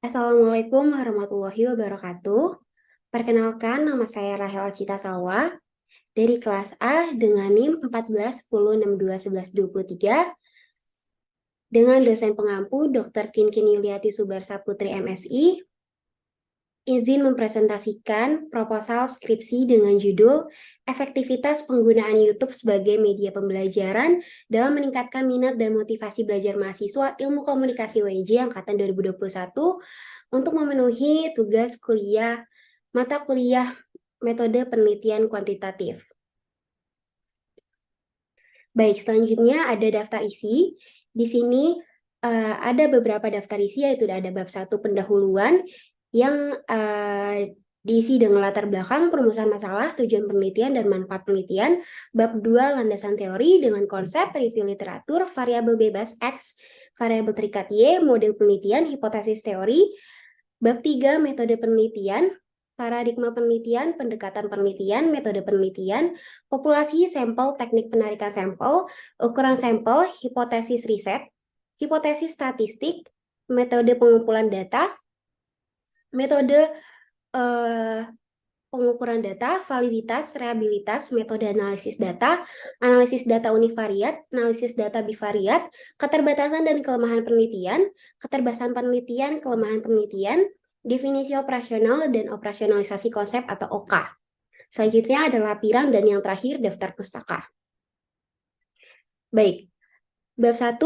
Assalamualaikum warahmatullahi wabarakatuh. Perkenalkan, nama saya Rahel Cita Salwa dari kelas A dengan NIM 14 10 62 11 23 dengan dosen pengampu Dr. Kinkin Yuliati Subarsa Putri MSI. Izin mempresentasikan proposal skripsi dengan judul Efektivitas Penggunaan YouTube sebagai Media Pembelajaran dalam Meningkatkan Minat dan Motivasi Belajar Mahasiswa Ilmu Komunikasi UNJ Angkatan 2021 untuk memenuhi tugas mata kuliah metode penelitian kuantitatif. Baik, selanjutnya ada daftar isi. Di sini ada beberapa daftar isi, yaitu ada bab 1 pendahuluan yang diisi dengan latar belakang, perumusan masalah, tujuan penelitian, dan manfaat penelitian. Bab 2 landasan teori dengan konsep, review literatur, variabel bebas X, variabel terikat Y, model penelitian, hipotesis teori. Bab 3 metode penelitian, paradigma penelitian, pendekatan penelitian, metode penelitian, populasi sampel, teknik penarikan sampel, ukuran sampel, hipotesis riset, hipotesis statistik, metode pengumpulan data, metode pengukuran data, validitas, reliabilitas, metode analisis data univariat, analisis data bivariat, keterbatasan dan kelemahan penelitian, keterbatasan penelitian, kelemahan penelitian, definisi operasional, dan operasionalisasi konsep atau OK. Selanjutnya adalah lapiran dan yang terakhir daftar pustaka. Baik. Bab 1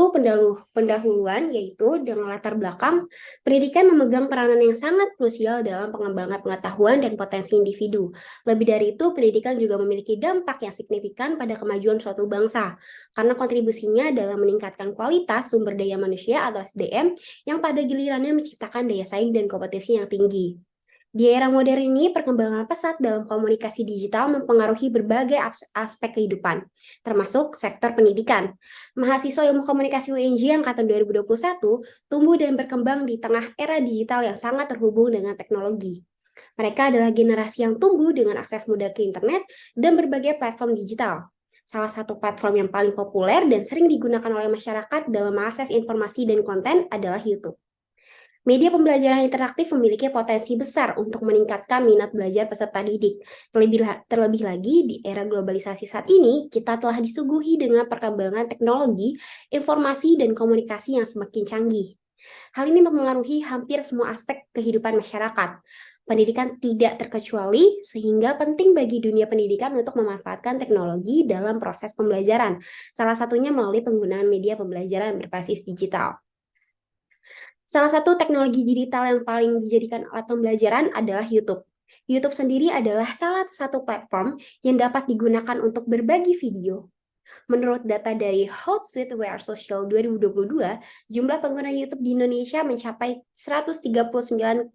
pendahuluan, yaitu dengan latar belakang, pendidikan memegang peranan yang sangat krusial dalam pengembangan pengetahuan dan potensi individu. Lebih dari itu, pendidikan juga memiliki dampak yang signifikan pada kemajuan suatu bangsa, karena kontribusinya dalam meningkatkan kualitas sumber daya manusia atau SDM yang pada gilirannya menciptakan daya saing dan kompetisi yang tinggi. Di era modern ini, perkembangan pesat dalam komunikasi digital mempengaruhi berbagai aspek kehidupan, termasuk sektor pendidikan. Mahasiswa Ilmu Komunikasi UNJ Angkatan 2021 tumbuh dan berkembang di tengah era digital yang sangat terhubung dengan teknologi. Mereka adalah generasi yang tumbuh dengan akses mudah ke internet dan berbagai platform digital. Salah satu platform yang paling populer dan sering digunakan oleh masyarakat dalam mengakses informasi dan konten adalah YouTube. Media pembelajaran interaktif memiliki potensi besar untuk meningkatkan minat belajar peserta didik. Terlebih lagi, di era globalisasi saat ini, kita telah disuguhi dengan perkembangan teknologi, informasi, dan komunikasi yang semakin canggih. Hal ini mempengaruhi hampir semua aspek kehidupan masyarakat. Pendidikan tidak terkecuali, sehingga penting bagi dunia pendidikan untuk memanfaatkan teknologi dalam proses pembelajaran, salah satunya melalui penggunaan media pembelajaran berbasis digital. Salah satu teknologi digital yang paling dijadikan alat pembelajaran adalah YouTube. YouTube sendiri adalah salah satu platform yang dapat digunakan untuk berbagi video. Menurut data dari Hootsuite We Are Social 2022, jumlah pengguna YouTube di Indonesia mencapai 139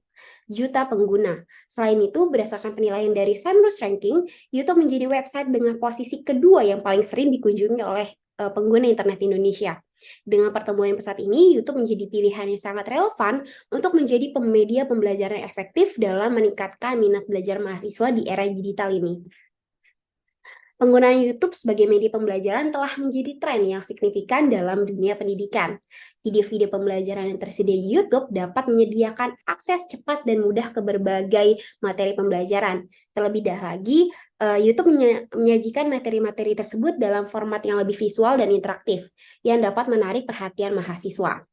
juta pengguna. Selain itu, berdasarkan penilaian dari SEMrush Ranking, YouTube menjadi website dengan posisi kedua yang paling sering dikunjungi oleh pengguna internet Indonesia. Dengan pertumbuhan yang pesat ini, YouTube menjadi pilihan yang sangat relevan untuk menjadi media pembelajaran yang efektif dalam meningkatkan minat belajar mahasiswa di era digital ini. Penggunaan YouTube sebagai media pembelajaran telah menjadi tren yang signifikan dalam dunia pendidikan. Video-video pembelajaran yang tersedia di YouTube dapat menyediakan akses cepat dan mudah ke berbagai materi pembelajaran. Terlebih lagi, YouTube menyajikan materi-materi tersebut dalam format yang lebih visual dan interaktif, yang dapat menarik perhatian mahasiswa.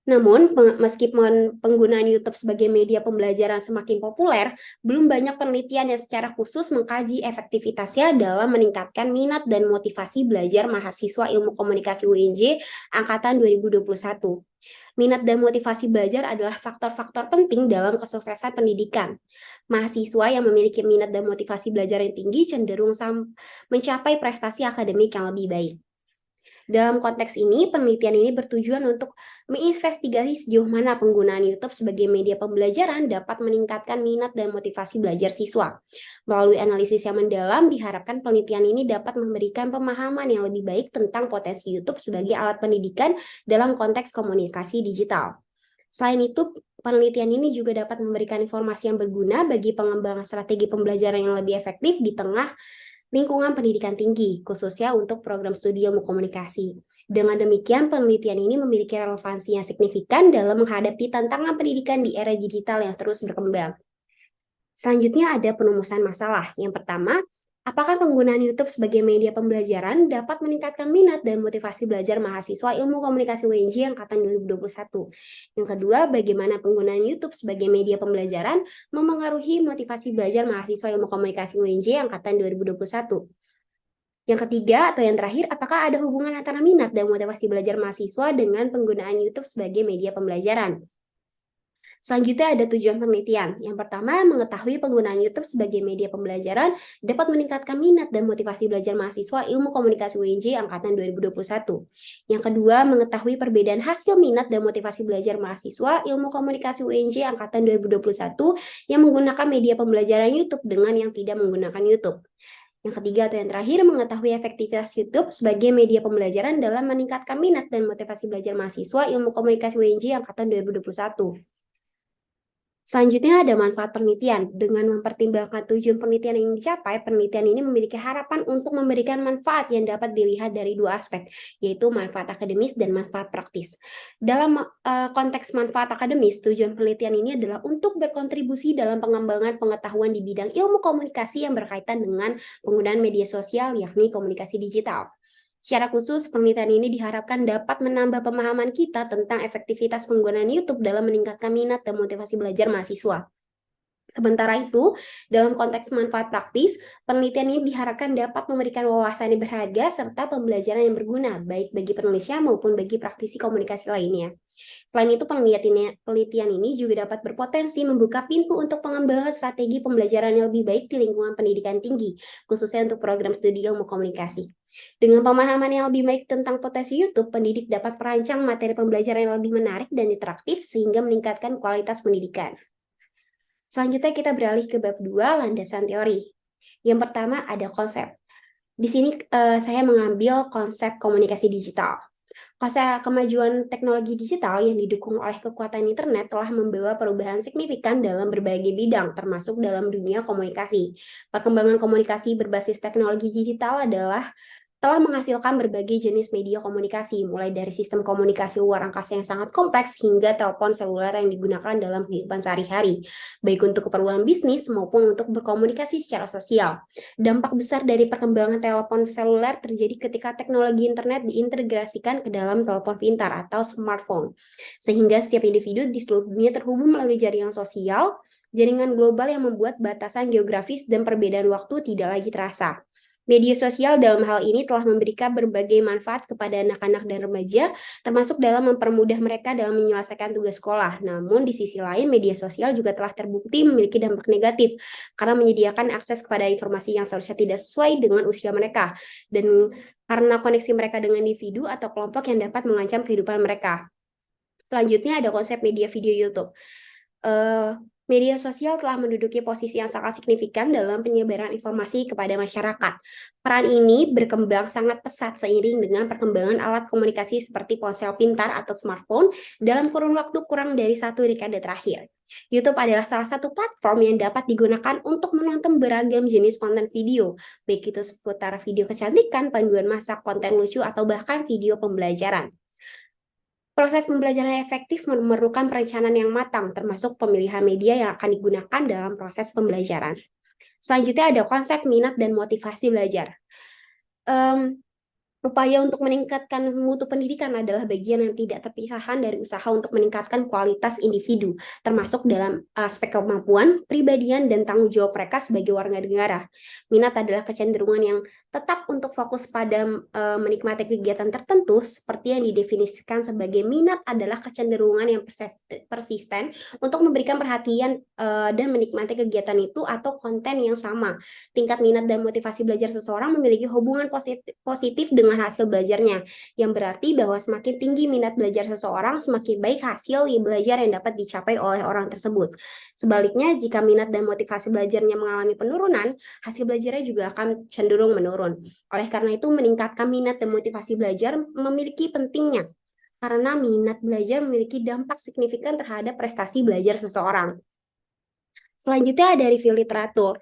Namun, meskipun penggunaan YouTube sebagai media pembelajaran semakin populer, belum banyak penelitian yang secara khusus mengkaji efektivitasnya dalam meningkatkan minat dan motivasi belajar mahasiswa Ilmu Komunikasi UNJ Angkatan 2021. Minat dan motivasi belajar adalah faktor-faktor penting dalam kesuksesan pendidikan. Mahasiswa yang memiliki minat dan motivasi belajar yang tinggi cenderung mencapai prestasi akademik yang lebih baik. Dalam konteks ini, penelitian ini bertujuan untuk menginvestigasi sejauh mana penggunaan YouTube sebagai media pembelajaran dapat meningkatkan minat dan motivasi belajar siswa. Melalui analisis yang mendalam, diharapkan penelitian ini dapat memberikan pemahaman yang lebih baik tentang potensi YouTube sebagai alat pendidikan dalam konteks komunikasi digital. Selain itu, penelitian ini juga dapat memberikan informasi yang berguna bagi pengembangan strategi pembelajaran yang lebih efektif di tengah lingkungan pendidikan tinggi, khususnya untuk program studi ilmu komunikasi. Dengan demikian, penelitian ini memiliki relevansi yang signifikan dalam menghadapi tantangan pendidikan di era digital yang terus berkembang. Selanjutnya ada perumusan masalah. Yang pertama, apakah penggunaan YouTube sebagai media pembelajaran dapat meningkatkan minat dan motivasi belajar mahasiswa Ilmu Komunikasi UNJ angkatan 2021? Yang kedua, bagaimana penggunaan YouTube sebagai media pembelajaran memengaruhi motivasi belajar mahasiswa Ilmu Komunikasi UNJ angkatan 2021? Yang ketiga atau yang terakhir, apakah ada hubungan antara minat dan motivasi belajar mahasiswa dengan penggunaan YouTube sebagai media pembelajaran? Selanjutnya ada tujuan penelitian. Yang pertama, mengetahui penggunaan YouTube sebagai media pembelajaran dapat meningkatkan minat dan motivasi belajar mahasiswa Ilmu Komunikasi UNJ angkatan 2021. Yang kedua, mengetahui perbedaan hasil minat dan motivasi belajar mahasiswa Ilmu Komunikasi UNJ angkatan 2021 yang menggunakan media pembelajaran YouTube dengan yang tidak menggunakan YouTube. Yang ketiga atau yang terakhir, mengetahui efektivitas YouTube sebagai media pembelajaran dalam meningkatkan minat dan motivasi belajar mahasiswa Ilmu Komunikasi UNJ angkatan 2021. Selanjutnya ada manfaat penelitian. Dengan mempertimbangkan tujuan penelitian yang dicapai, penelitian ini memiliki harapan untuk memberikan manfaat yang dapat dilihat dari dua aspek, yaitu manfaat akademis dan manfaat praktis. Dalam konteks manfaat akademis, tujuan penelitian ini adalah untuk berkontribusi dalam pengembangan pengetahuan di bidang ilmu komunikasi yang berkaitan dengan penggunaan media sosial, yakni komunikasi digital. Secara khusus, penelitian ini diharapkan dapat menambah pemahaman kita tentang efektivitas penggunaan YouTube dalam meningkatkan minat dan motivasi belajar mahasiswa. Sementara itu, dalam konteks manfaat praktis, penelitian ini diharapkan dapat memberikan wawasan yang berharga serta pembelajaran yang berguna, baik bagi penulisnya maupun bagi praktisi komunikasi lainnya. Selain itu, penelitian ini juga dapat berpotensi membuka pintu untuk pengembangan strategi pembelajaran yang lebih baik di lingkungan pendidikan tinggi, khususnya untuk program studi ilmu komunikasi. Dengan pemahaman yang lebih baik tentang potensi YouTube, pendidik dapat merancang materi pembelajaran yang lebih menarik dan interaktif sehingga meningkatkan kualitas pendidikan. Selanjutnya kita beralih ke bab 2, landasan teori. Yang pertama ada konsep. Di sini saya mengambil konsep komunikasi digital. Kemajuan teknologi digital yang didukung oleh kekuatan internet telah membawa perubahan signifikan dalam berbagai bidang, termasuk dalam dunia komunikasi. Perkembangan komunikasi berbasis teknologi digital telah menghasilkan berbagai jenis media komunikasi, mulai dari sistem komunikasi luar angkasa yang sangat kompleks hingga telepon seluler yang digunakan dalam kehidupan sehari-hari, baik untuk keperluan bisnis maupun untuk berkomunikasi secara sosial. Dampak besar dari perkembangan telepon seluler terjadi ketika teknologi internet diintegrasikan ke dalam telepon pintar atau smartphone, sehingga setiap individu di seluruh dunia terhubung melalui jaringan sosial, jaringan global yang membuat batasan geografis dan perbedaan waktu tidak lagi terasa. Media sosial dalam hal ini telah memberikan berbagai manfaat kepada anak-anak dan remaja, termasuk dalam mempermudah mereka dalam menyelesaikan tugas sekolah. Namun di sisi lain, media sosial juga telah terbukti memiliki dampak negatif, karena menyediakan akses kepada informasi yang seharusnya tidak sesuai dengan usia mereka, dan karena koneksi mereka dengan individu atau kelompok yang dapat mengancam kehidupan mereka. Selanjutnya ada konsep media video YouTube. Media sosial telah menduduki posisi yang sangat signifikan dalam penyebaran informasi kepada masyarakat. Peran ini berkembang sangat pesat seiring dengan perkembangan alat komunikasi seperti ponsel pintar atau smartphone dalam kurun waktu kurang dari 1 dekade terakhir. YouTube adalah salah satu platform yang dapat digunakan untuk menonton beragam jenis konten video, baik itu seputar video kecantikan, panduan masak, konten lucu, atau bahkan video pembelajaran. Proses pembelajaran yang efektif memerlukan perencanaan yang matang, termasuk pemilihan media yang akan digunakan dalam proses pembelajaran. Selanjutnya ada konsep minat dan motivasi belajar. Upaya untuk meningkatkan mutu pendidikan adalah bagian yang tidak terpisahkan dari usaha untuk meningkatkan kualitas individu, termasuk dalam aspek kemampuan, pribadian, dan tanggung jawab mereka sebagai warga negara. Minat adalah kecenderungan yang tetap untuk fokus pada menikmati kegiatan tertentu, seperti yang didefinisikan sebagai minat adalah kecenderungan yang persisten untuk memberikan perhatian dan menikmati kegiatan itu atau konten yang sama. Tingkat minat dan motivasi belajar seseorang memiliki hubungan positif dengan hasil belajarnya, yang berarti bahwa semakin tinggi minat belajar seseorang, semakin baik hasil belajar yang dapat dicapai oleh orang tersebut. Sebaliknya, jika minat dan motivasi belajarnya mengalami penurunan, hasil belajarnya juga akan cenderung menurun. Oleh karena itu, meningkatkan minat dan motivasi belajar memiliki pentingnya, karena minat belajar memiliki dampak signifikan terhadap prestasi belajar seseorang. Selanjutnya ada review literatur.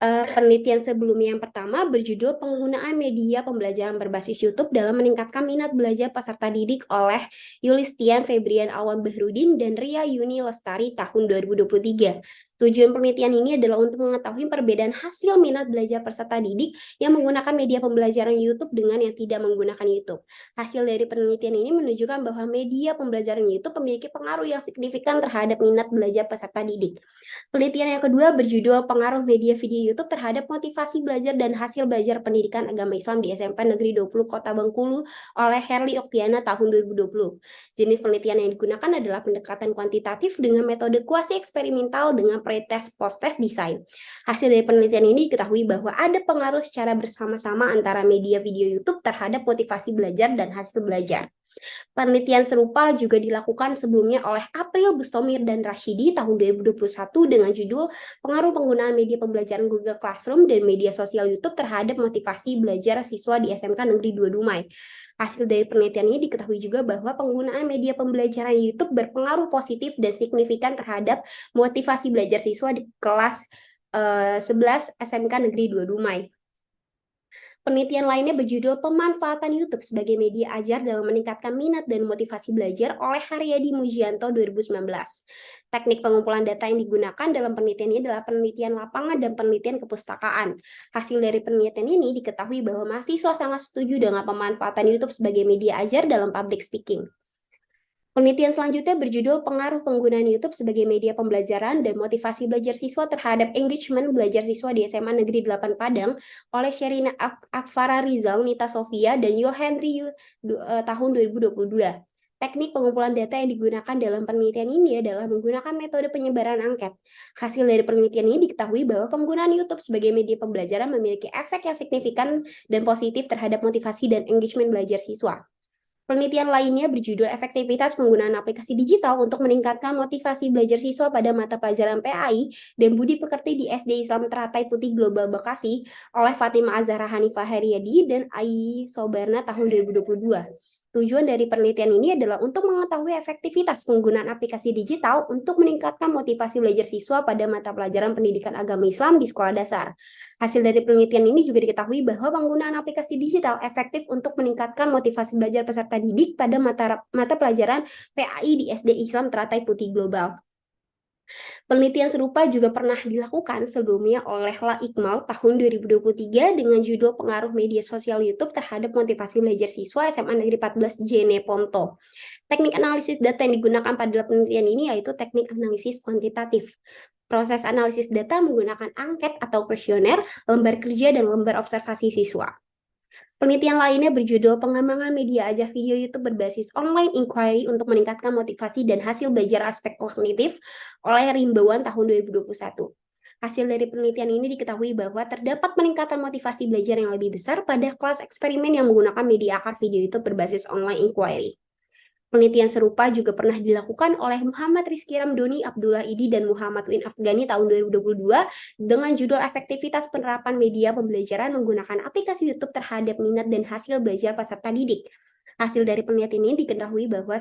Penelitian sebelumnya yang pertama berjudul Penggunaan Media Pembelajaran Berbasis YouTube dalam Meningkatkan Minat Belajar Peserta Didik oleh Yulistian Febrian Awan Bahrudin dan Ria Yuni Lestari tahun 2023. Tujuan penelitian ini adalah untuk mengetahui perbedaan hasil minat belajar peserta didik yang menggunakan media pembelajaran YouTube dengan yang tidak menggunakan YouTube. Hasil dari penelitian ini menunjukkan bahwa media pembelajaran YouTube memiliki pengaruh yang signifikan terhadap minat belajar peserta didik. Penelitian yang kedua berjudul Pengaruh Media Video YouTube terhadap Motivasi Belajar dan Hasil Belajar Pendidikan Agama Islam di SMP Negeri 20 Kota Bengkulu oleh Herli Oktiana tahun 2020. Jenis penelitian yang digunakan adalah pendekatan kuantitatif dengan metode kuasi eksperimental dengan pre-test post-test design. Hasil dari penelitian ini diketahui bahwa ada pengaruh secara bersama-sama antara media video YouTube terhadap motivasi belajar dan hasil belajar. Penelitian serupa juga dilakukan sebelumnya oleh April Bustomir dan Rashidi tahun 2021 dengan judul Pengaruh Penggunaan Media Pembelajaran Google Classroom dan Media Sosial YouTube terhadap Motivasi Belajar Siswa di SMK Negeri 2 Dumai. Hasil dari penelitian ini diketahui juga bahwa penggunaan media pembelajaran YouTube berpengaruh positif dan signifikan terhadap motivasi belajar siswa di kelas 11 SMK Negeri 2 Dumai. Penelitian lainnya berjudul Pemanfaatan YouTube sebagai media ajar dalam meningkatkan minat dan motivasi belajar oleh Haryadi Mujianto 2019. Teknik pengumpulan data yang digunakan dalam penelitian ini adalah penelitian lapangan dan penelitian kepustakaan. Hasil dari penelitian ini diketahui bahwa mahasiswa sangat setuju dengan pemanfaatan YouTube sebagai media ajar dalam public speaking. Penelitian selanjutnya berjudul Pengaruh Penggunaan YouTube sebagai Media Pembelajaran dan Motivasi Belajar Siswa terhadap Engagement Belajar Siswa di SMA Negeri 8 Padang oleh Sherina Akfara Rizal, Nita Sofia, dan Yul Henry tahun 2022. Teknik pengumpulan data yang digunakan dalam penelitian ini adalah menggunakan metode penyebaran angket. Hasil dari penelitian ini diketahui bahwa penggunaan YouTube sebagai media pembelajaran memiliki efek yang signifikan dan positif terhadap motivasi dan engagement belajar siswa. Penelitian lainnya berjudul Efektivitas Penggunaan Aplikasi Digital untuk Meningkatkan Motivasi Belajar Siswa pada Mata Pelajaran PAI dan Budi Pekerti di SD Islam Teratai Putih Global Bekasi oleh Fatima Azhara Hanifah Heriadi dan Ai Sobarna tahun 2022. Tujuan dari penelitian ini adalah untuk mengetahui efektivitas penggunaan aplikasi digital untuk meningkatkan motivasi belajar siswa pada mata pelajaran pendidikan agama Islam di sekolah dasar. Hasil dari penelitian ini juga diketahui bahwa penggunaan aplikasi digital efektif untuk meningkatkan motivasi belajar peserta didik pada mata pelajaran PAI di SD Islam Teratai Putih Global. Penelitian serupa juga pernah dilakukan sebelumnya oleh La Iqmal tahun 2023 dengan judul Pengaruh Media Sosial YouTube terhadap Motivasi Belajar Siswa SMA Negeri 14 Jene Pomto. Teknik analisis data yang digunakan pada penelitian ini yaitu teknik analisis kuantitatif. Proses analisis data menggunakan angket atau kuesioner, lembar kerja, dan lembar observasi siswa. Penelitian lainnya berjudul Pengembangan Media Ajar Video YouTube Berbasis Online Inquiry untuk Meningkatkan Motivasi dan Hasil Belajar Aspek Kognitif oleh Rimbawan tahun 2021. Hasil dari penelitian ini diketahui bahwa terdapat peningkatan motivasi belajar yang lebih besar pada kelas eksperimen yang menggunakan media akar video YouTube berbasis online inquiry. Penelitian serupa juga pernah dilakukan oleh Muhammad Rizky Ramdoni, Abdullah Idi, dan Muhammad Win Afghani tahun 2022 dengan judul Efektivitas Penerapan Media Pembelajaran Menggunakan Aplikasi YouTube Terhadap Minat dan Hasil Belajar Peserta Didik. Hasil dari penelitian ini diketahui bahwa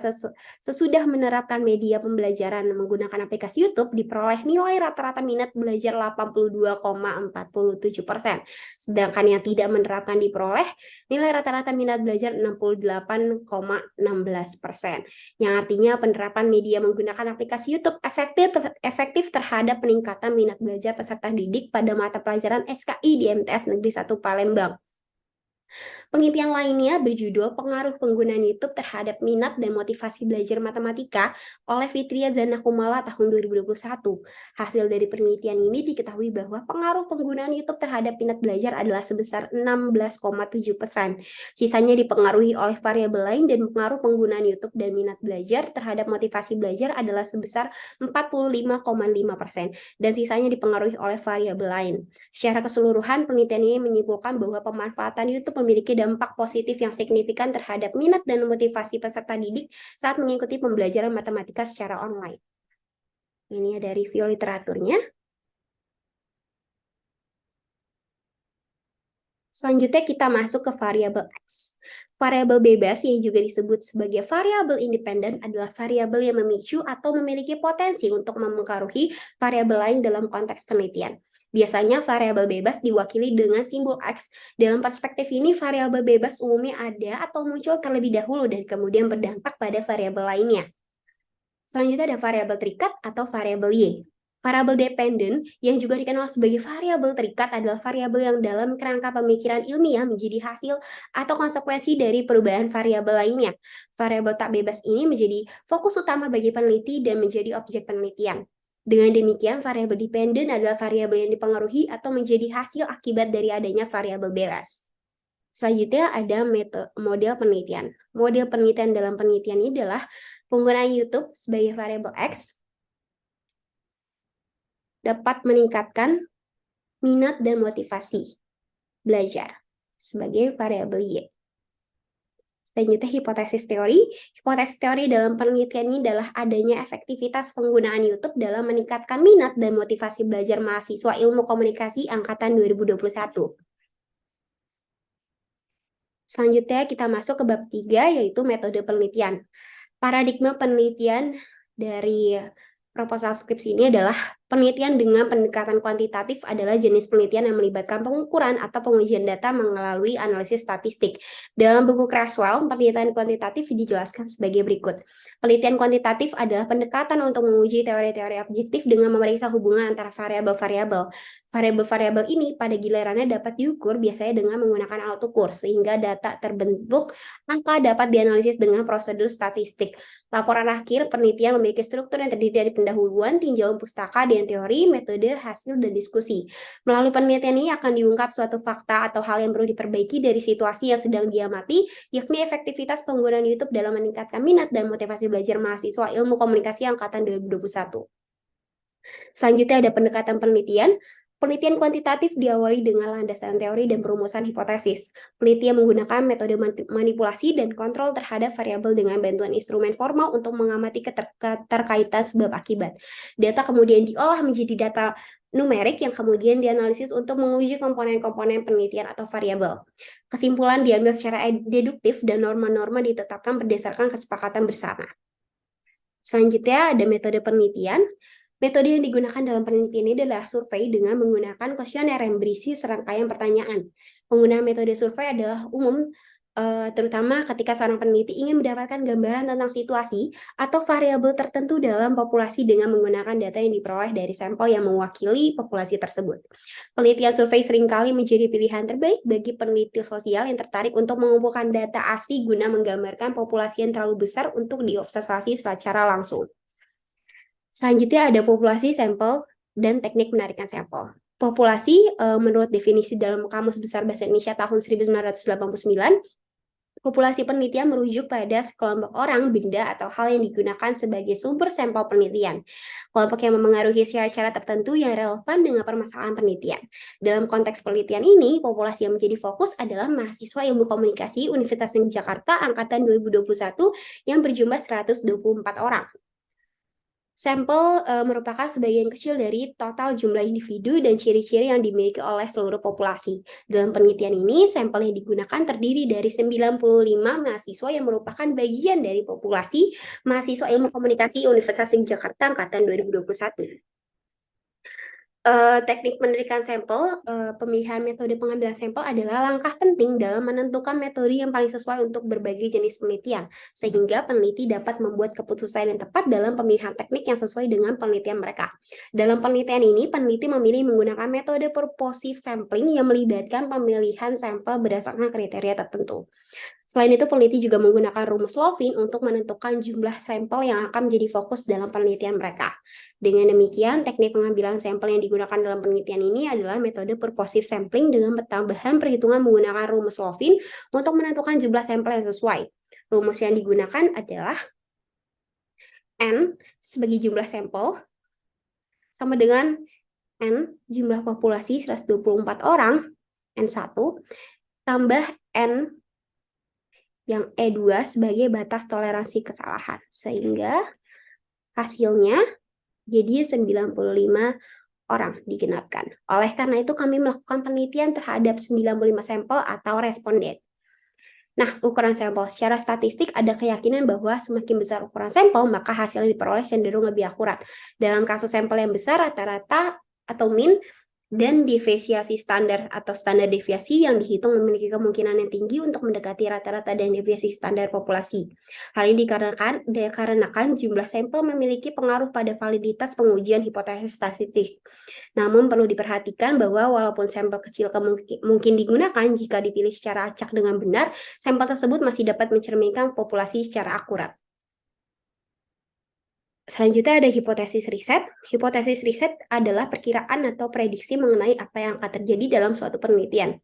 sesudah menerapkan media pembelajaran menggunakan aplikasi YouTube, diperoleh nilai rata-rata minat belajar 82,47%. Sedangkan yang tidak menerapkan diperoleh nilai rata-rata minat belajar 68,16%. Yang artinya penerapan media menggunakan aplikasi YouTube efektif terhadap peningkatan minat belajar peserta didik pada mata pelajaran SKI di MTS Negeri 1 Palembang. Penelitian lainnya berjudul Pengaruh Penggunaan YouTube Terhadap Minat dan Motivasi Belajar Matematika oleh Fitria Zanakumala tahun 2021. Hasil dari penelitian ini diketahui bahwa pengaruh penggunaan YouTube terhadap minat belajar adalah sebesar 16,7%. Sisanya dipengaruhi oleh variabel lain dan pengaruh penggunaan YouTube dan minat belajar terhadap motivasi belajar adalah sebesar 45,5% dan sisanya dipengaruhi oleh variabel lain. Secara keseluruhan, penelitian ini menyimpulkan bahwa pemanfaatan YouTube memiliki dampak positif yang signifikan terhadap minat dan motivasi peserta didik saat mengikuti pembelajaran matematika secara online. Ini ada review literaturnya. Selanjutnya kita masuk ke variabel X. Variabel bebas yang juga disebut sebagai variabel independen adalah variabel yang memicu atau memiliki potensi untuk mempengaruhi variabel lain dalam konteks penelitian. Biasanya variabel bebas diwakili dengan simbol X. Dalam perspektif ini, variabel bebas umumnya ada atau muncul terlebih dahulu dan kemudian berdampak pada variabel lainnya. Selanjutnya ada variabel terikat atau variabel Y. Variabel dependen yang juga dikenal sebagai variabel terikat adalah variabel yang dalam kerangka pemikiran ilmiah menjadi hasil atau konsekuensi dari perubahan variabel lainnya. Variabel tak bebas ini menjadi fokus utama bagi peneliti dan menjadi objek penelitian. Dengan demikian, variabel dependen adalah variabel yang dipengaruhi atau menjadi hasil akibat dari adanya variabel bebas. Selanjutnya ada model penelitian. Model penelitian dalam penelitian ini adalah penggunaan YouTube sebagai variabel X dapat meningkatkan minat dan motivasi belajar sebagai variabel Y. Selanjutnya hipotesis teori. Hipotesis teori dalam penelitian ini adalah adanya efektivitas penggunaan YouTube dalam meningkatkan minat dan motivasi belajar mahasiswa ilmu komunikasi angkatan 2021. Selanjutnya kita masuk ke bab 3 yaitu metode penelitian. Paradigma penelitian dari proposal skripsi ini adalah penelitian dengan pendekatan kuantitatif adalah jenis penelitian yang melibatkan pengukuran atau pengujian data melalui analisis statistik. Dalam buku Creswell, penelitian kuantitatif dijelaskan sebagai berikut. Penelitian kuantitatif adalah pendekatan untuk menguji teori-teori objektif dengan memeriksa hubungan antara variabel-variabel. Variabel-variabel ini pada gilirannya dapat diukur biasanya dengan menggunakan alat ukur, sehingga data terbentuk angka dapat dianalisis dengan prosedur statistik. Laporan akhir penelitian memiliki struktur yang terdiri dari pendahuluan, tinjauan pustaka dengan teori, metode, hasil, dan diskusi. Melalui penelitian ini akan diungkap suatu fakta atau hal yang perlu diperbaiki dari situasi yang sedang diamati, yakni efektivitas penggunaan YouTube dalam meningkatkan minat dan motivasi belajar mahasiswa ilmu komunikasi angkatan 2021. Selanjutnya ada pendekatan penelitian. Penelitian kuantitatif diawali dengan landasan teori dan perumusan hipotesis. Penelitian menggunakan metode manipulasi dan kontrol terhadap variabel dengan bantuan instrumen formal untuk mengamati keterkaitan sebab akibat. Data kemudian diolah menjadi data numerik yang kemudian dianalisis untuk menguji komponen-komponen penelitian atau variabel. Kesimpulan diambil secara deduktif dan norma-norma ditetapkan berdasarkan kesepakatan bersama. Selanjutnya ada metode penelitian. Metode yang digunakan dalam penelitian ini adalah survei dengan menggunakan kuesioner yang berisi serangkaian pertanyaan. Penggunaan metode survei adalah umum, terutama ketika seorang peneliti ingin mendapatkan gambaran tentang situasi atau variabel tertentu dalam populasi dengan menggunakan data yang diperoleh dari sampel yang mewakili populasi tersebut. Penelitian survei seringkali menjadi pilihan terbaik bagi peneliti sosial yang tertarik untuk mengumpulkan data asli guna menggambarkan populasi yang terlalu besar untuk diobservasi secara langsung. Selanjutnya ada populasi, sampel, dan teknik penarikan sampel. Populasi, menurut definisi dalam Kamus Besar Bahasa Indonesia tahun 1989, populasi penelitian merujuk pada sekelompok orang, benda, atau hal yang digunakan sebagai sumber sampel penelitian. Kelompok yang memengaruhi syarat-syarat tertentu yang relevan dengan permasalahan penelitian. Dalam konteks penelitian ini, populasi yang menjadi fokus adalah mahasiswa ilmu komunikasi Universitas Negeri Jakarta angkatan 2021 yang berjumlah 124 orang. Sampel merupakan sebagian kecil dari total jumlah individu dan ciri-ciri yang dimiliki oleh seluruh populasi. Dalam penelitian ini, sampel yang digunakan terdiri dari 95 mahasiswa yang merupakan bagian dari populasi mahasiswa ilmu komunikasi Universitas Negeri Jakarta angkatan 2021. Teknik penarikan sampel, pemilihan metode pengambilan sampel adalah langkah penting dalam menentukan metode yang paling sesuai untuk berbagai jenis penelitian, sehingga peneliti dapat membuat keputusan yang tepat dalam pemilihan teknik yang sesuai dengan penelitian mereka. Dalam penelitian ini, peneliti memilih menggunakan metode purposive sampling yang melibatkan pemilihan sampel berdasarkan kriteria tertentu. Selain itu, peneliti juga menggunakan rumus Lovin untuk menentukan jumlah sampel yang akan menjadi fokus dalam penelitian mereka. Dengan demikian, teknik pengambilan sampel yang digunakan dalam penelitian ini adalah metode purposive sampling dengan tambahan perhitungan menggunakan rumus Lovin untuk menentukan jumlah sampel yang sesuai. Rumus yang digunakan adalah N sebagai jumlah sampel sama dengan N jumlah populasi 124 orang, N1, tambah N yang E2 sebagai batas toleransi kesalahan. Sehingga hasilnya jadi 95 orang digenapkan. Oleh karena itu, kami melakukan penelitian terhadap 95 sampel atau responden. Nah, ukuran sampel secara statistik ada keyakinan bahwa semakin besar ukuran sampel, maka hasil yang diperoleh cenderung lebih akurat. Dalam kasus sampel yang besar, rata-rata atau mean dan deviasi standar atau standar deviasi yang dihitung memiliki kemungkinan yang tinggi untuk mendekati rata-rata dan deviasi standar populasi. Hal ini dikarenakan jumlah sampel memiliki pengaruh pada validitas pengujian hipotesis statistik. Namun perlu diperhatikan bahwa walaupun sampel kecil mungkin digunakan jika dipilih secara acak dengan benar, sampel tersebut masih dapat mencerminkan populasi secara akurat. Selanjutnya ada hipotesis riset. Hipotesis riset adalah perkiraan atau prediksi mengenai apa yang akan terjadi dalam suatu penelitian.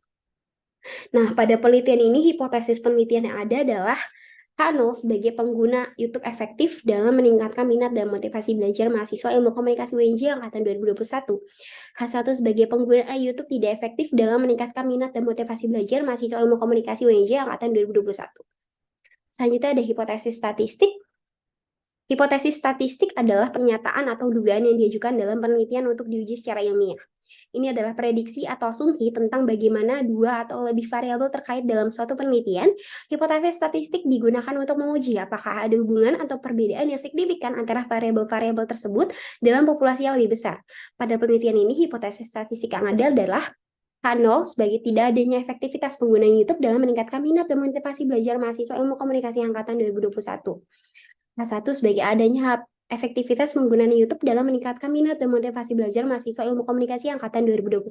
Nah, pada penelitian ini, hipotesis penelitian yang ada adalah H0 sebagai pengguna YouTube efektif dalam meningkatkan minat dan motivasi belajar mahasiswa ilmu komunikasi UNJ angkatan 2021. H1 sebagai pengguna YouTube tidak efektif dalam meningkatkan minat dan motivasi belajar mahasiswa ilmu komunikasi UNJ angkatan 2021. Selanjutnya ada hipotesis statistik. Hipotesis statistik adalah pernyataan atau dugaan yang diajukan dalam penelitian untuk diuji secara ilmiah. Ini adalah prediksi atau asumsi tentang bagaimana dua atau lebih variabel terkait dalam suatu penelitian. Hipotesis statistik digunakan untuk menguji apakah ada hubungan atau perbedaan yang signifikan antara variabel-variabel tersebut dalam populasi yang lebih besar. Pada penelitian ini, hipotesis statistik yang ada adalah H0 sebagai tidak adanya efektivitas pengguna YouTube dalam meningkatkan minat dan motivasi belajar mahasiswa ilmu komunikasi angkatan 2021. H1 sebagai adanya efektivitas penggunaan YouTube dalam meningkatkan minat dan motivasi belajar mahasiswa ilmu komunikasi angkatan 2021.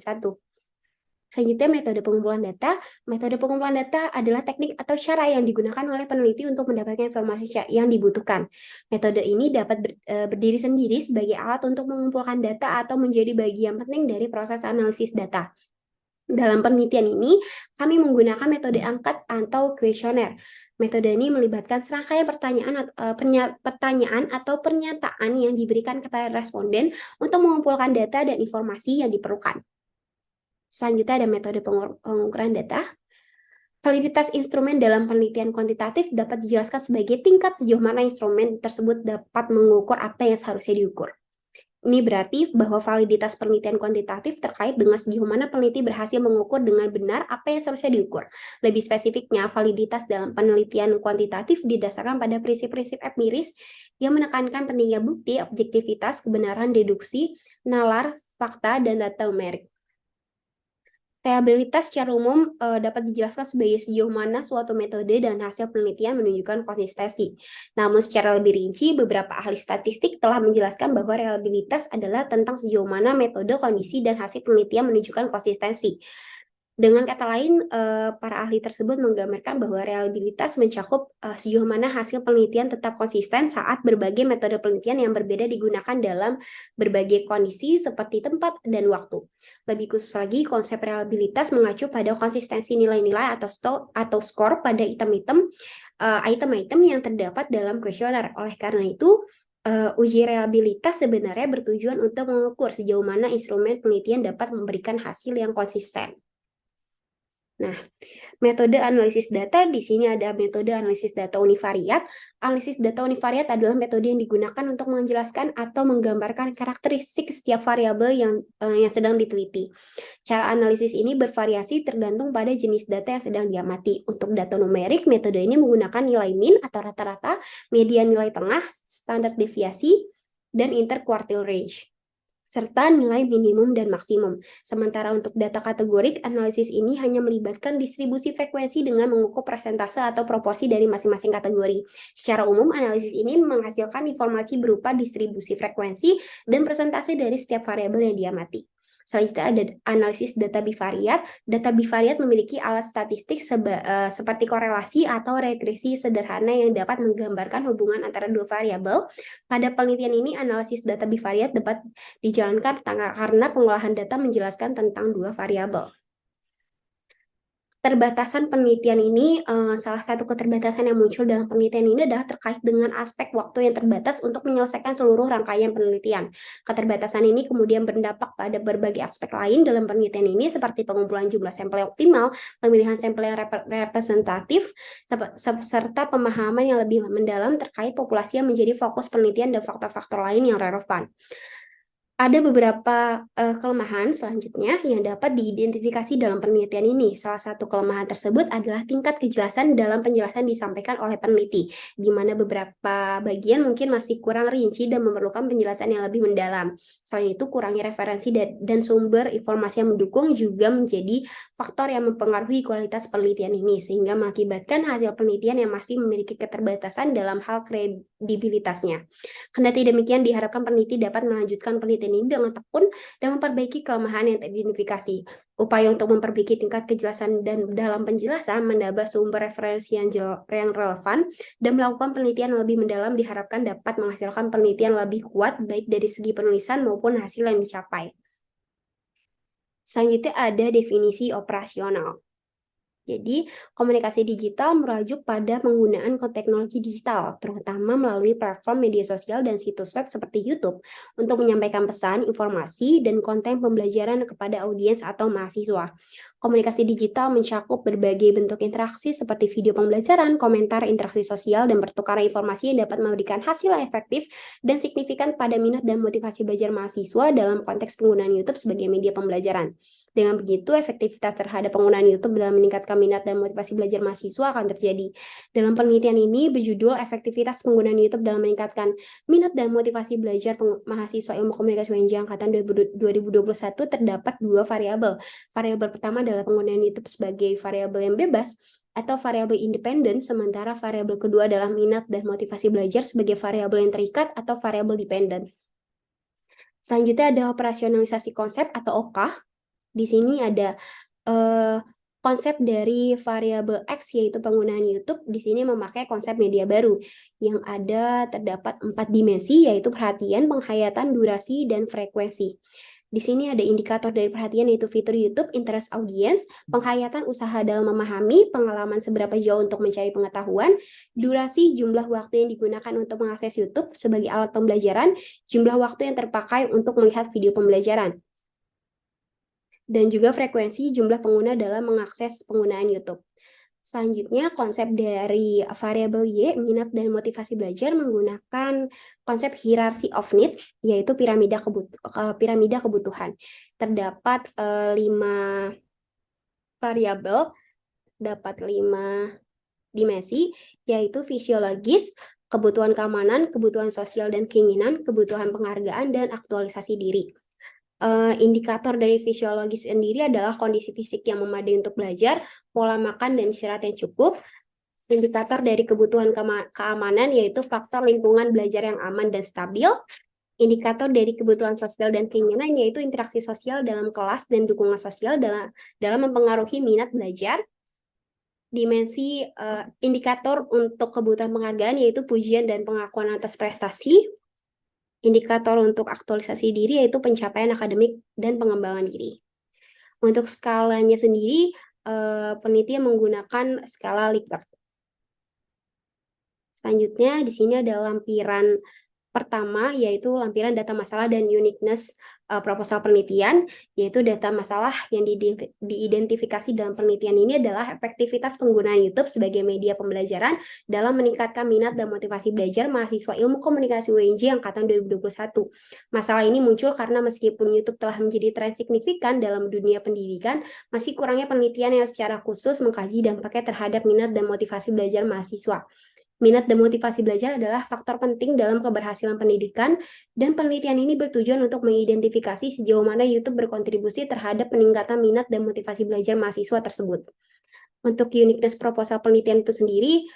Selanjutnya, metode pengumpulan data. Metode pengumpulan data adalah teknik atau cara yang digunakan oleh peneliti untuk mendapatkan informasi yang dibutuhkan. Metode ini dapat berdiri sendiri sebagai alat untuk mengumpulkan data atau menjadi bagian penting dari proses analisis data. Dalam penelitian ini, kami menggunakan metode angkat atau kuesioner. Metode ini melibatkan serangkaian pertanyaan atau pernyataan yang diberikan kepada responden untuk mengumpulkan data dan informasi yang diperlukan. Selanjutnya ada metode pengukuran data. Validitas instrumen dalam penelitian kuantitatif dapat dijelaskan sebagai tingkat sejauh mana instrumen tersebut dapat mengukur apa yang seharusnya diukur. Ini berarti bahwa validitas penelitian kuantitatif terkait dengan sejauh mana peneliti berhasil mengukur dengan benar apa yang seharusnya diukur. Lebih spesifiknya, validitas dalam penelitian kuantitatif didasarkan pada prinsip-prinsip empiris yang menekankan pentingnya bukti, objektivitas, kebenaran deduksi, nalar, fakta, dan data numerik. Reliabilitas secara umum dapat dijelaskan sebagai sejauh mana suatu metode dan hasil penelitian menunjukkan konsistensi. Namun secara lebih rinci, beberapa ahli statistik telah menjelaskan bahwa reliabilitas adalah tentang sejauh mana metode, kondisi, dan hasil penelitian menunjukkan konsistensi. Dengan kata lain, para ahli tersebut menggambarkan bahwa reliabilitas mencakup sejauh mana hasil penelitian tetap konsisten saat berbagai metode penelitian yang berbeda digunakan dalam berbagai kondisi seperti tempat dan waktu. Lebih khusus lagi, konsep reliabilitas mengacu pada konsistensi nilai-nilai atau skor pada item-item yang terdapat dalam kuesioner. Oleh karena itu, uji reliabilitas sebenarnya bertujuan untuk mengukur sejauh mana instrumen penelitian dapat memberikan hasil yang konsisten. Nah, metode analisis data, di sini ada metode analisis data univariat. Analisis data univariat adalah metode yang digunakan untuk menjelaskan atau menggambarkan karakteristik setiap variabel yang sedang diteliti. Cara analisis ini bervariasi tergantung pada jenis data yang sedang diamati. Untuk data numerik, metode ini menggunakan nilai mean atau rata-rata, median nilai tengah, standar deviasi, dan interquartile range, serta nilai minimum dan maksimum. Sementara untuk data kategorik, analisis ini hanya melibatkan distribusi frekuensi dengan mengukur persentase atau proporsi dari masing-masing kategori. Secara umum, analisis ini menghasilkan informasi berupa distribusi frekuensi dan persentase dari setiap variabel yang diamati. Selanjutnya ada analisis data bivariat. Data bivariat memiliki alat statistik seperti korelasi atau regresi sederhana yang dapat menggambarkan hubungan antara dua variabel. Pada penelitian ini, analisis data bivariat dapat dijalankan karena pengolahan data menjelaskan tentang dua variabel. Keterbatasan penelitian ini, salah satu keterbatasan yang muncul dalam penelitian ini adalah terkait dengan aspek waktu yang terbatas untuk menyelesaikan seluruh rangkaian penelitian. Keterbatasan ini kemudian berdampak pada berbagai aspek lain dalam penelitian ini, seperti pengumpulan jumlah sampel yang optimal, pemilihan sampel yang representatif, serta pemahaman yang lebih mendalam terkait populasi yang menjadi fokus penelitian dan faktor-faktor lain yang relevan. Ada beberapa kelemahan selanjutnya yang dapat diidentifikasi dalam penelitian ini. Salah satu kelemahan tersebut adalah tingkat kejelasan dalam penjelasan disampaikan oleh peneliti, di mana beberapa bagian mungkin masih kurang rinci dan memerlukan penjelasan yang lebih mendalam. Selain itu, kurangnya referensi dan sumber informasi yang mendukung juga menjadi faktor yang mempengaruhi kualitas penelitian ini, sehingga mengakibatkan hasil penelitian yang masih memiliki keterbatasan dalam hal kredibilitasnya. Kendati demikian, diharapkan peneliti dapat melanjutkan penelitian ini dengan tekun dan memperbaiki kelemahan yang teridentifikasi. Upaya untuk memperbaiki tingkat kejelasan dan dalam penjelasan, menambah sumber referensi yang relevan, dan melakukan penelitian yang lebih mendalam diharapkan dapat menghasilkan penelitian lebih kuat baik dari segi penulisan maupun hasil yang dicapai. Selanjutnya ada definisi operasional. Jadi, komunikasi digital merujuk pada penggunaan teknologi digital, terutama melalui platform media sosial dan situs web seperti YouTube, untuk menyampaikan pesan, informasi, dan konten pembelajaran kepada audiens atau mahasiswa. Komunikasi digital mencakup berbagai bentuk interaksi seperti video pembelajaran, komentar, interaksi sosial, dan pertukaran informasi yang dapat memberikan hasil yang efektif dan signifikan pada minat dan motivasi belajar mahasiswa dalam konteks penggunaan YouTube sebagai media pembelajaran. Dengan begitu, efektivitas terhadap penggunaan YouTube dalam meningkatkan minat dan motivasi belajar mahasiswa akan terjadi. Dalam penelitian ini berjudul Efektivitas Penggunaan YouTube dalam Meningkatkan Minat dan Motivasi Belajar Mahasiswa Ilmu Komunikasi UNJ angkatan 2021 terdapat dua variabel. Variabel pertama adalah penggunaan YouTube sebagai variabel yang bebas atau variabel independen, sementara variabel kedua adalah minat dan motivasi belajar sebagai variabel yang terikat atau variabel dependen. Selanjutnya ada operasionalisasi konsep atau OKA. Di sini ada konsep dari variabel X yaitu penggunaan YouTube. Di sini memakai konsep media baru yang terdapat 4 dimensi yaitu perhatian, penghayatan, durasi, dan frekuensi. Di sini ada indikator dari perhatian yaitu fitur YouTube, interest audience, penghayatan usaha dalam memahami, pengalaman seberapa jauh untuk mencari pengetahuan, durasi jumlah waktu yang digunakan untuk mengakses YouTube sebagai alat pembelajaran, jumlah waktu yang terpakai untuk melihat video pembelajaran, dan juga frekuensi jumlah pengguna dalam mengakses penggunaan YouTube. Selanjutnya, konsep dari variabel Y, minat dan motivasi belajar, menggunakan konsep hierarchy of needs, yaitu piramida kebutuhan. Terdapat 5 variabel, dapat 5 dimensi, yaitu fisiologis, kebutuhan keamanan, kebutuhan sosial dan keinginan, kebutuhan penghargaan, dan aktualisasi diri. Indikator dari fisiologis sendiri adalah kondisi fisik yang memadai untuk belajar, pola makan dan istirahat yang cukup. Indikator dari kebutuhan keamanan yaitu faktor lingkungan belajar yang aman dan stabil. Indikator dari kebutuhan sosial dan keinginan yaitu interaksi sosial dalam kelas dan dukungan sosial dalam mempengaruhi minat belajar. Indikator untuk kebutuhan penghargaan yaitu pujian dan pengakuan atas prestasi. Indikator untuk aktualisasi diri yaitu pencapaian akademik dan pengembangan diri. Untuk skalanya sendiri, peneliti menggunakan skala Likert. Selanjutnya, di sini ada lampiran pertama, yaitu lampiran data masalah dan uniqueness proposal penelitian, yaitu data masalah yang diidentifikasi dalam penelitian ini adalah efektivitas penggunaan YouTube sebagai media pembelajaran dalam meningkatkan minat dan motivasi belajar mahasiswa Ilmu Komunikasi UNJ angkatan 2021. Masalah ini muncul karena meskipun YouTube telah menjadi tren signifikan dalam dunia pendidikan, masih kurangnya penelitian yang secara khusus mengkaji dampaknya terhadap minat dan motivasi belajar mahasiswa. Minat dan motivasi belajar adalah faktor penting dalam keberhasilan pendidikan, dan penelitian ini bertujuan untuk mengidentifikasi sejauh mana YouTube berkontribusi terhadap peningkatan minat dan motivasi belajar mahasiswa tersebut. Untuk uniqueness proposal penelitian itu sendiri,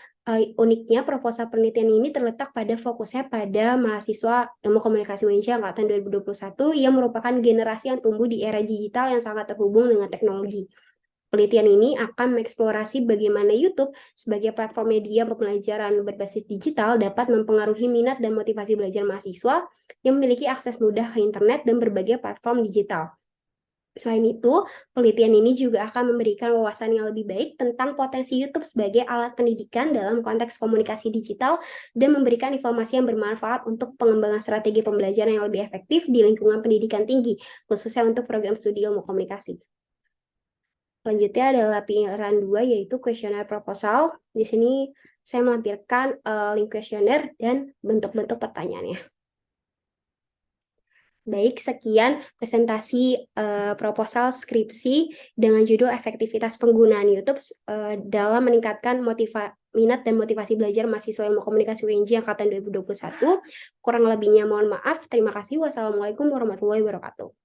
uniknya proposal penelitian ini terletak pada fokusnya pada mahasiswa Ilmu Komunikasi UNJ angkatan 2021 yang merupakan generasi yang tumbuh di era digital yang sangat terhubung dengan teknologi. Penelitian ini akan mengeksplorasi bagaimana YouTube sebagai platform media pembelajaran berbasis digital dapat mempengaruhi minat dan motivasi belajar mahasiswa yang memiliki akses mudah ke internet dan berbagai platform digital. Selain itu, penelitian ini juga akan memberikan wawasan yang lebih baik tentang potensi YouTube sebagai alat pendidikan dalam konteks komunikasi digital dan memberikan informasi yang bermanfaat untuk pengembangan strategi pembelajaran yang lebih efektif di lingkungan pendidikan tinggi, khususnya untuk program studi ilmu komunikasi. Selanjutnya adalah lampiran 2 yaitu kuesioner proposal. Di sini saya melampirkan link kuesioner dan bentuk-bentuk pertanyaannya. Baik, sekian presentasi proposal skripsi dengan judul efektivitas penggunaan YouTube dalam meningkatkan minat dan motivasi belajar mahasiswa ilmu komunikasi UNJ angkatan 2021. Kurang lebihnya mohon maaf. Terima kasih. Wassalamualaikum warahmatullahi wabarakatuh.